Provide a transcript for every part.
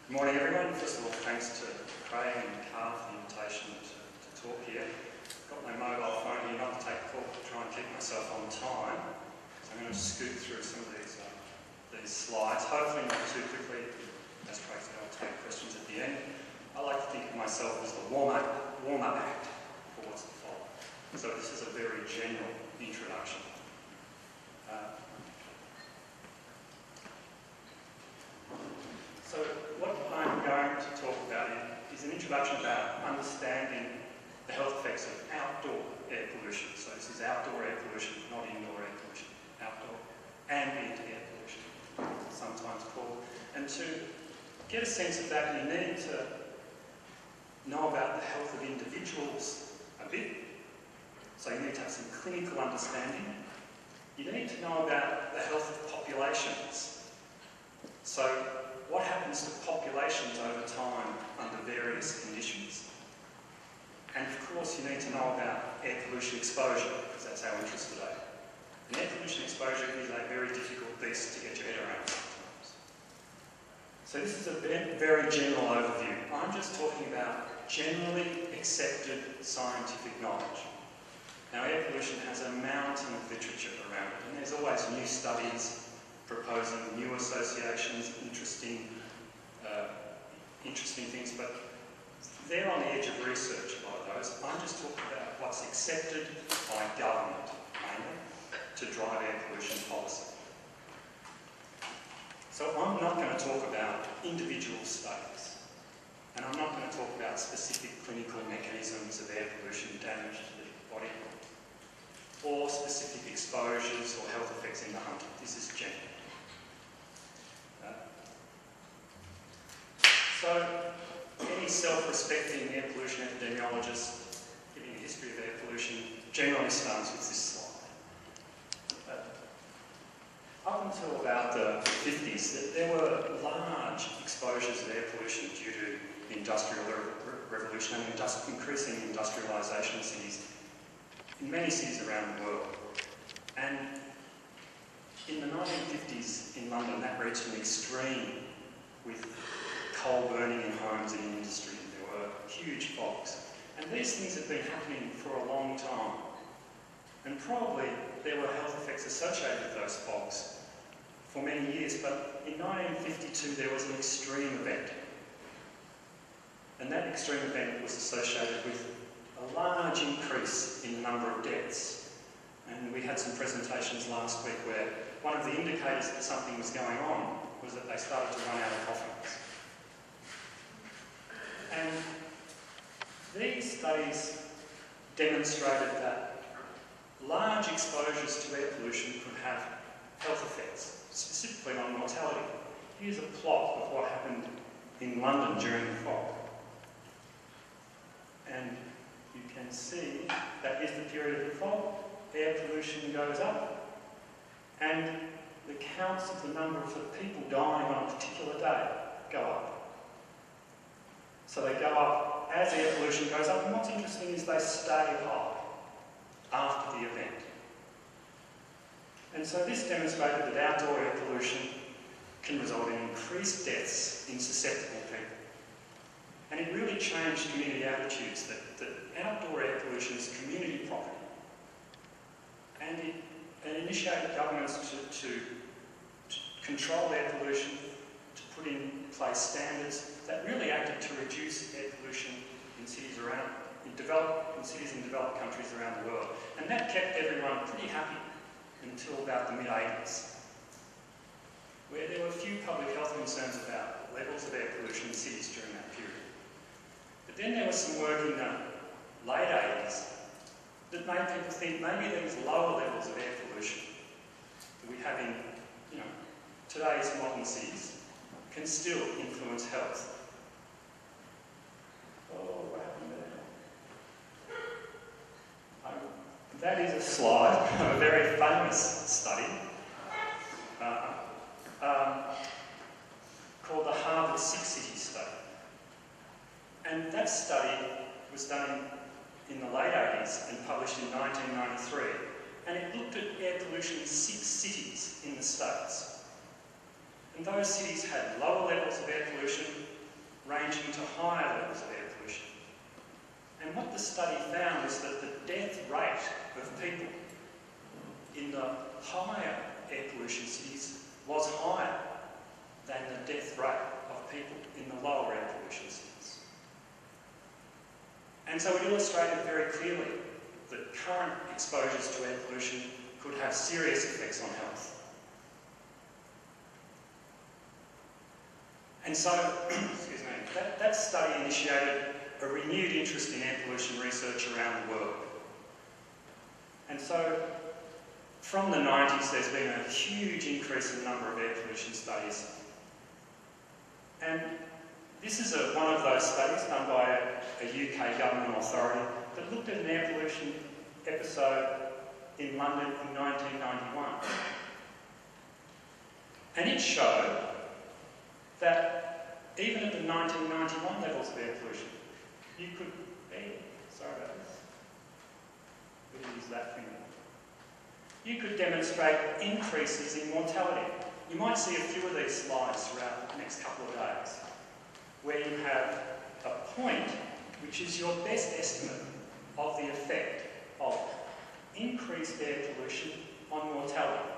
Good morning, everyone. First of all, thanks to Craig and Carl for the invitation to talk here. I've got my mobile phone here, not to take a call, to try and keep myself on time. So I'm going to scoot through some of these slides, hopefully not too quickly. As Craig said, I'll take questions at the end. I like to think of myself as the warm-up act for what's to follow. So this is a very general introduction. So what I'm going to talk about is an introduction about understanding the health effects of outdoor air pollution. So this is outdoor air pollution, not indoor air pollution. Outdoor ambient air pollution, sometimes called. And to get a sense of that, you need to know about the health of individuals a bit. So you need to have some clinical understanding. You need to know about the health of populations. So what happens to populations over time under various conditions? And of course you need to know about air pollution exposure, because that's our interest today. And air pollution exposure is a very difficult beast to get your head around sometimes. So this is a very general overview. I'm just talking about generally accepted scientific knowledge. Now, air pollution has a mountain of literature around it, and there's always new studies proposing new associations, interesting things, but they're on the edge of research, a lot of those. I'm just talking about what's accepted by government, mainly, to drive air pollution policy. So I'm not going to talk about individual studies, and I'm not going to talk about specific clinical mechanisms of air pollution damage to the body, or specific exposures or health effects in the hunter. This is general. So, any self-respecting air pollution epidemiologist giving a history of air pollution generally starts with this slide. Up until about the 50s, there were large exposures of air pollution due to the Industrial Revolution and increasing industrialisation of cities in many cities around the world. And in the 1950s in London, that reached an extreme with coal burning in homes and in industry. There were huge fogs. And these things have been happening for a long time. And probably there were health effects associated with those fogs for many years, but in 1952 there was an extreme event. And that extreme event was associated with a large increase in the number of deaths. And we had some presentations last week where one of the indicators that something was going on was that they started to run out of coffins. And these studies demonstrated that large exposures to air pollution could have health effects, specifically on mortality. Here's a plot of what happened in London during the fog. And you can see that is the period of the fog. Air pollution goes up, and the counts of the number of people dying on a particular day go up. So they go up as air pollution goes up, and what's interesting is they stay high after the event. And so this demonstrated that outdoor air pollution can result in increased deaths in susceptible people. And it really changed community attitudes that outdoor air pollution is community property. And it initiated governments to control air pollution, to put in place standards that really acted to reduce air pollution in cities in developed countries around the world. And that kept everyone pretty happy until about the mid-80s, where there were few public health concerns about levels of air pollution in cities during that period. But then there was some work in the late 80s that made people think maybe these lower levels of air pollution that we have in today's modern cities can still influence health. Oh, what happened there? That is a slide of a very famous study called the Harvard Six Cities Study. And that study was done in the late 80s and published in 1993. And it looked at air pollution in 6 cities in the States. And those cities had lower levels of air pollution the study found was that the death rate of people in the higher air pollution cities was higher than the death rate of people in the lower air pollution cities. And so it illustrated very clearly that current exposures to air pollution could have serious effects on health. And so, excuse me, that study initiated a renewed interest in air pollution research around the world. And so, from the 90s, there's been a huge increase in the number of air pollution studies. And this is one of those studies done by a UK government authority that looked at an air pollution episode in London in 1991. And it showed that even at the 1991 levels of air pollution, you could, sorry about this, we'll use that finger. You could demonstrate increases in mortality. You might see a few of these slides throughout the next couple of days, where you have a point which is your best estimate of the effect of increased air pollution on mortality.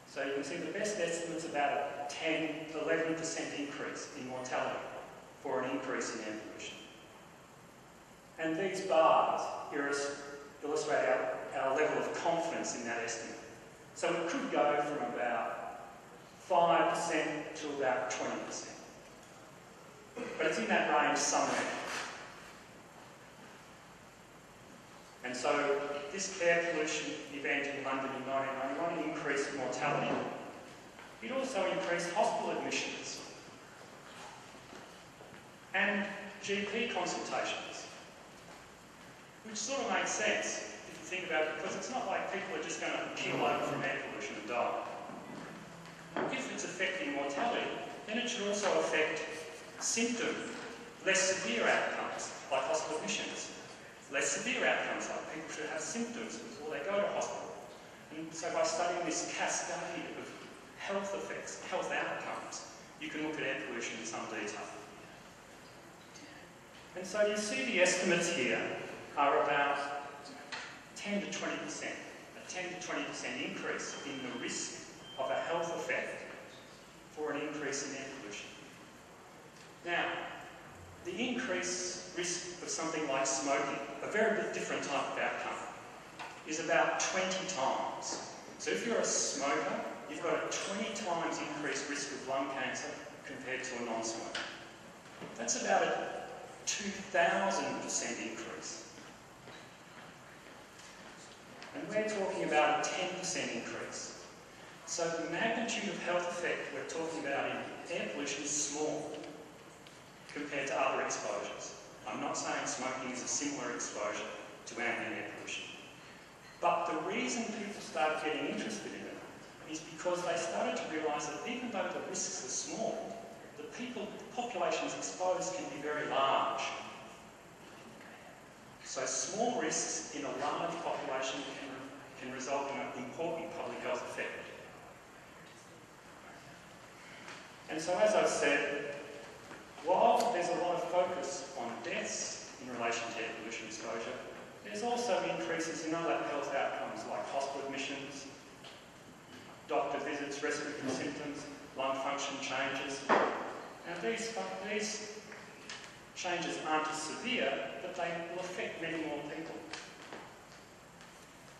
So you can see the best estimate's about a 10 to 11% increase in mortality for an increase in air pollution. And these bars illustrate our level of confidence in that estimate. So it could go from about 5% to about 20%. But it's in that range somewhere. And so this air pollution event in London in 1991 increased mortality. It also increased hospital admissions and GP consultations, which sort of makes sense if you think about it, because it's not like people are just going to keel over from air pollution and die. If it's affecting mortality, then it should also affect symptom, less severe outcomes, like hospital admissions. Less severe outcomes, like people should have symptoms before they go to hospital. And so by studying this cascade of health effects, health outcomes, you can look at air pollution in some detail. And so you see the estimates here are about 10 to 20%, a 10 to 20% increase in the risk of a health effect for an increase in air pollution. Now, the increased risk of something like smoking, a very different type of outcome, is about 20 times. So if you're a smoker, you've got a 20 times increased risk of lung cancer compared to a non-smoker. That's about a 2,000% increase. And we're talking about a 10% increase. So the magnitude of health effect we're talking about in air pollution is small compared to other exposures. I'm not saying smoking is a similar exposure to ambient air pollution. But the reason people started getting interested in it is because they started to realise that even though the risks are small, the populations exposed can be very large. So small risks in a large population can result in an important public health effect. And so as I've said, while there's a lot of focus on deaths in relation to air pollution exposure, there's also increases in other health outcomes like hospital admissions, doctor visits, respiratory symptoms, lung function changes. Now these changes aren't as severe, but they will affect many more people.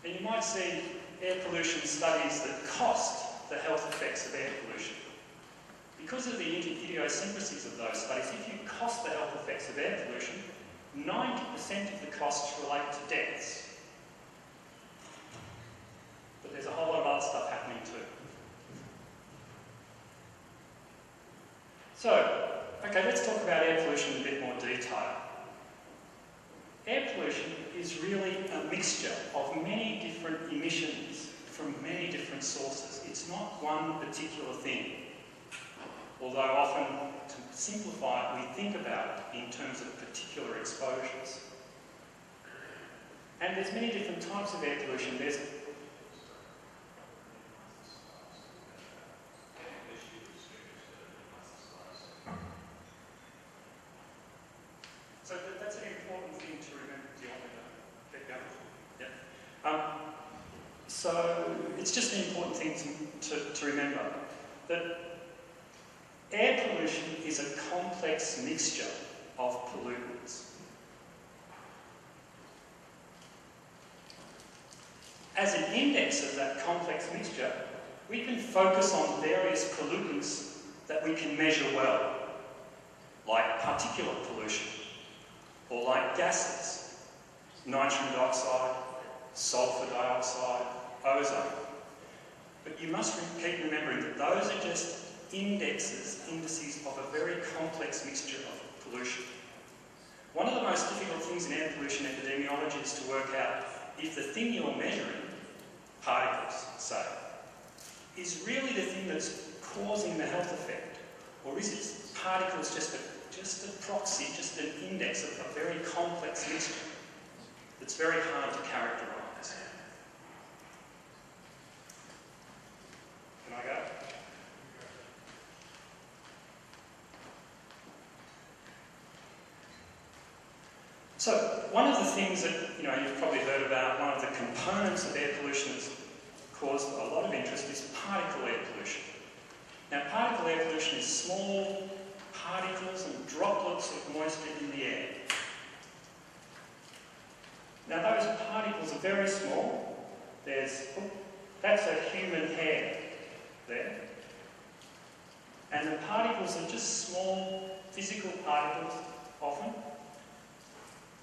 And you might see air pollution studies that cost the health effects of air pollution. Because of the idiosyncrasies of those studies, if you cost the health effects of air pollution, 90% of the costs relate to deaths. But there's a whole lot of other stuff happening too. So, okay, let's talk about air pollution in a bit more detail. Air pollution is really a mixture of many different emissions from many different sources. It's not one particular thing. Although often, to simplify it, we think about it in terms of particular exposures. And there's many different types of air pollution. So that's an important thing to remember. Yep. So it's just an important thing to remember that air pollution is a complex mixture of pollutants. As an index of that complex mixture, we can focus on various pollutants that we can measure well, like particulate pollution, or like gases, nitrogen dioxide, sulfur dioxide, ozone. But you must keep remembering that those are just indices of a very complex mixture of pollution. One of the most difficult things in air pollution epidemiology is to work out if the thing you're measuring, particles, say, is really the thing that's causing the health effect, or is it particles just a proxy, just an index of a very complex mixture that's very hard to characterise. Can I go? So one of the things that you've probably heard about, one of the components of air pollution that's caused a lot of interest is particle air pollution. Now, particle air pollution is small particles and droplets of moisture in the air. Now, those particles are very small. That's a human hair there. And the particles are just small physical particles, often.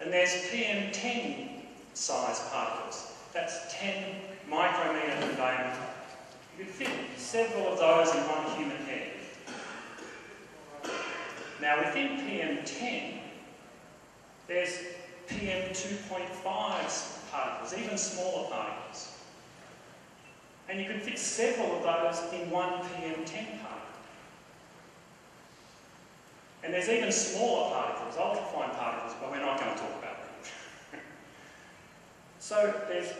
And there's PM10 size particles. That's 10 micrometre in diameter. You could fit several of those in one human hair. Now within PM10, there's PM2.5 particles, even smaller particles. And you could fit several of those in one PM10 particle. And there's even smaller particles, ultrafine particles, but we're not going to talk about them. So there's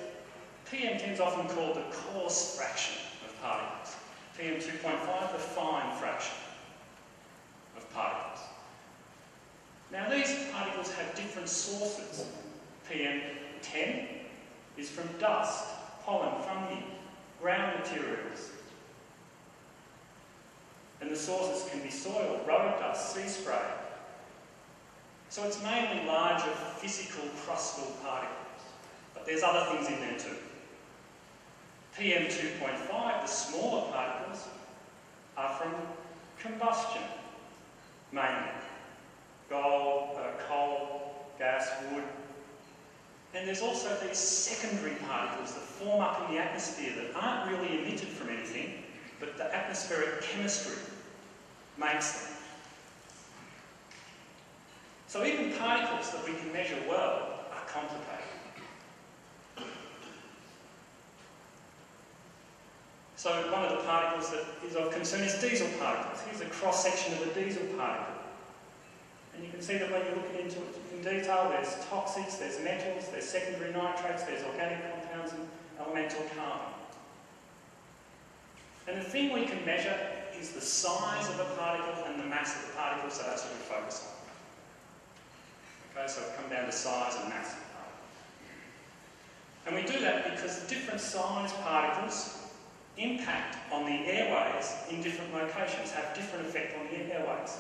PM10 is often called the coarse fraction of particles. PM2.5, the fine fraction of particles. Now these particles have different sources. PM10 is from dust, pollen, fungi, ground materials. And the sources can be soil, road dust, sea spray. So it's mainly larger physical crustal particles. But there's other things in there too. PM2.5, the smaller particles, are from combustion, mainly. Coal, gas, wood. And there's also these secondary particles that form up in the atmosphere that aren't really emitted from anything, but the atmospheric chemistry makes them. So even particles that we can measure well are complicated. So one of the particles that is of concern is diesel particles. Here's a cross-section of a diesel particle. And you can see that when you look into it in detail, there's toxics, there's metals, there's secondary nitrates, there's organic compounds and elemental carbon. And the thing we can measure is the size of a particle and the mass of the particle, so that's what we focus on. Okay, so we come down to size and mass of the particle. And we do that because different size particles impact on the airways in different locations, have different effect on the airways.